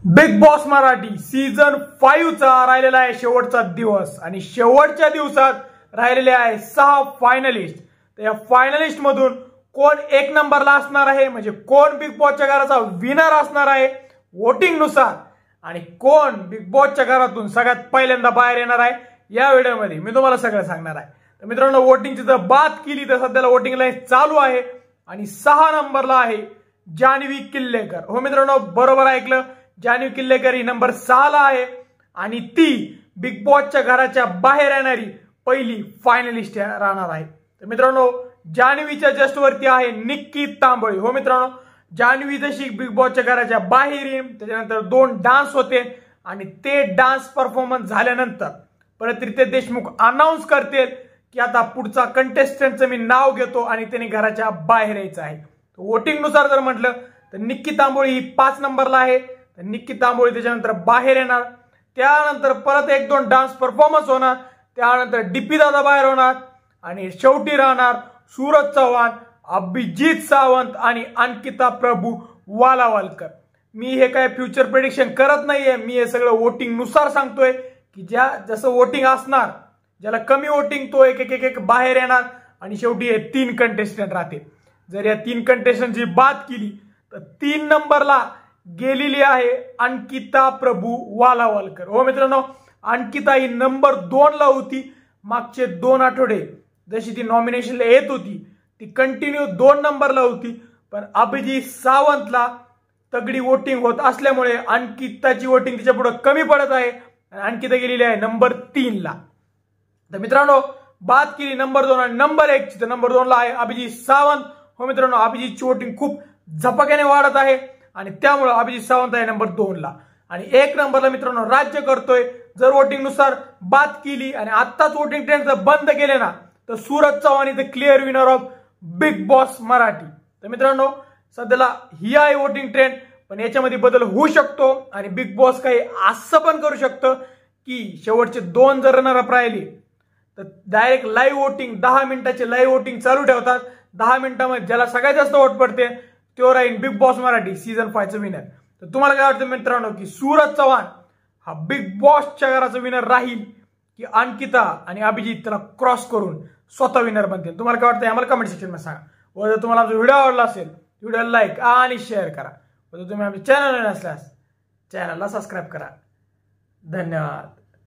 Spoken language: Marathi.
बिग बॉस मराठी सीझन 5 चा राहिलेला आहे शेवटचा दिवस आणि शेवटच्या दिवसात राहिलेले आहे 6 फायनलिस्ट। तर या फायनलिस्ट मधून कोण एक नंबरला असणार आहे, म्हणजे कोण बिग बॉसच्या घराचा विनर असणार आहे वोटिंग नुसार, आणि कोण बिग बॉसच्या घरातून सगळ्यात पहिल्यांदा बाहेर येणार आहे या व्हिडिओमध्ये मी तुम्हाला सगळं सांगणार आहे। तर मित्रांनो, वोटिंगची जर बात केली तर सध्याला वोटिंग लाईन चालू आहे आणि 6 नंबरला आहे जान्हवी किल्लेकर। हो मित्रांनो, बरोबर ऐकलं, जान्हवी किल्लेकर ही नंबर 6 ला आहे आणि ती बिग बॉसच्या घराच्या बाहेर येणारी पहिली फायनलिस्ट राहणार आहे। तर मित्रांनो, जान्हवीच्या जस्ट वरती आहे निक्की तांबळे। हो मित्रांनो, जान्हवी जशी बिग बॉसच्या घराच्या बाहेर येईल त्याच्यानंतर 2 डान्स होते आणि ते डान्स परफॉर्मन्स झाल्यानंतर परत रितेश देशमुख अनाउन्स करतील की आता पुढचा कंटेस्टंटचं मी नाव घेतो आणि त्यांनी घराच्या बाहेर यायचं आहे। वोटिंग नुसार जर म्हटलं तर निक्की तांबोळी ही 5 नंबरला आहे। तर निक्की तांबोळी त्याच्यानंतर बाहेर येणार, त्यानंतर परत 1-2 डान्स परफॉर्मन्स होणार, त्यानंतर डीपी दादा बाहेर होणार आणि शेवटी राहणार सूरज चव्हाण, अभिजीत सावंत आणि अंकिता प्रभू वालावलकर। मी हे काय फ्युचर प्रेडिक्शन करत नाहीये, मी हे सगळं वोटिंग नुसार सांगतोय की जसं वोटिंग असणार, ज्याला कमी वोटिंग तो एक बाहेर येणार आणि शेवटी हे 3 कंटेस्टंट राहतील। जर या 3 कंटेस्टंटची बात केली तर 3 नंबरला गेलेली आहे अंकिता प्रभू वालावलकर। हो मित्रांनो, अंकिता ही नंबर 2 ला होती मागचे 2 आठवडे, जशी ती नॉमिनेशनला येत होती ती कंटिन्यू 2 नंबरला होती, पण अभिजीत सावंतला तगडी वोटिंग होत असल्यामुळे अंकिताची वोटिंग तिच्या पुढे कमी पडत आहे आणि अंकिता गेलेली आहे नंबर 3 ला। तर मित्रांनो, बात केली नंबर 2 आणि नंबर 1 ची, तर नंबर 2 ला आहे अभिजीत सावंत। हो मित्रांनो, अभिजीतची वोटिंग खूप झपाट्याने वाढत आहे आणि त्यामुळे अभिजीत सावंत आहे नंबर 2 ला आणि 1 नंबरला मित्रांनो राज्य करतोय। जर वोटिंग नुसार बात केली आणि आत्ताच वोटिंग ट्रेंड जर बंद केले ना तर Suraj Chavan is the clear winner of big boss Marathi. तर मित्रांनो, सध्याला ही आहे वोटिंग ट्रेंड, पण याच्यामध्ये बदल होऊ शकतो आणि बिग बॉस काही असं पण करू शकतं की शेवटचे 2 जर रनर अप राहिले तर डायरेक्ट लाईव्ह वोटिंग 10 मिनिटाचे लाईव्ह वोटिंग चालू ठेवतात। 10 मिनिटांमध्ये ज्याला सगळ्यात जास्त वोट पडते तो राहील बिग बॉस मराठी सीझन 5 चा विनर। तर तुम्हाला काय वाटतं मित्रांनो की सूरज चव्हाण हा बिग बॉसच्या घराचा विनर राहील की अंकिता आणि अभिजीत त्याला क्रॉस करून स्वतः विनर बनतील? तुम्हाला काय वाटतं आम्हाला कमेंट सेक्शन मध्ये सांगा। व जर तुम्हाला आमचा व्हिडिओ आवडला असेल व्हिडिओला लाईक आणि शेअर करा, व जर तुम्ही आमच्या चॅनलवर नसल्यास चॅनलला सबस्क्राईब करा। धन्यवाद।